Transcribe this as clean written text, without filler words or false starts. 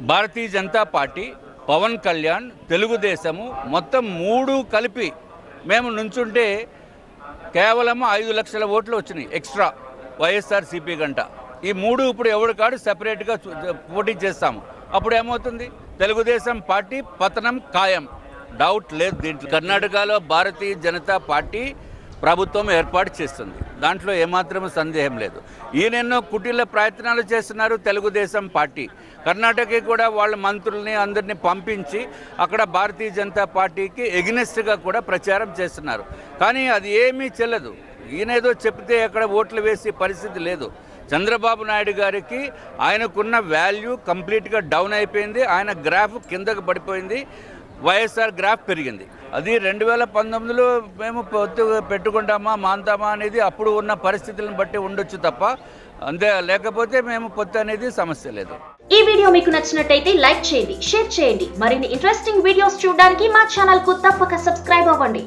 Bharatiya Janata party, Pawan Kalyan, Telugu Desam మొత్తం మూడు కలిపి మేము నుంచుంటే కేవలం 5 లక్షల ఓట్లు వచ్చినాయి ఎక్స్ట్రా వైఎస్ఆర్సీపీ గంట. ఈ మూడు ఇప్పుడు ఎవరి కాడు సెపరేట్గా పోటీ చేస్తాము. అప్పుడు ఏమవుతుంది? తెలుగుదేశం పార్టీ పతనం ఖాయం, డౌట్ లేదు దీంట్లో. కర్ణాటకలో భారతీయ జనతా పార్టీ ప్రభుత్వం ఏర్పాటు చేస్తుంది, దాంట్లో ఏమాత్రం సందేహం లేదు. ఈయనెన్నో కుటీల ప్రయత్నాలు చేస్తున్నారు తెలుగుదేశం పార్టీ. కర్ణాటకకి కూడా వాళ్ళ మంత్రుల్ని అందరినీ పంపించి అక్కడ భారతీయ జనతా పార్టీకి ఎగ్నెస్ట్గా కూడా ప్రచారం చేస్తున్నారు. కానీ అది ఏమీ చెల్లదు. ఈయనేదో చెప్తే అక్కడ ఓట్లు వేసే పరిస్థితి లేదు. చంద్రబాబు నాయుడు గారికి ఆయనకున్న వాల్యూ కంప్లీట్గా డౌన్ అయిపోయింది. ఆయన గ్రాఫ్ కిందకు పడిపోయింది, వైఎస్ఆర్ గ్రాఫ్ పెరిగింది. అది 2019లో మేము పొత్తు పెట్టుకుంటామా మాంతామా అనేది అప్పుడు ఉన్న పరిస్థితులను బట్టి ఉండొచ్చు తప్ప, అంతే. లేకపోతే మేము పొత్తు అనేది సమస్య లేదు. ఈ వీడియో మీకు నచ్చినట్టయితే లైక్ చేయండి, షేర్ చేయండి. మరిన్ని ఇంట్రెస్టింగ్ వీడియోస్ చూడడానికి మా ఛానల్ కు తప్పక సబ్స్క్రైబ్ అవ్వండి.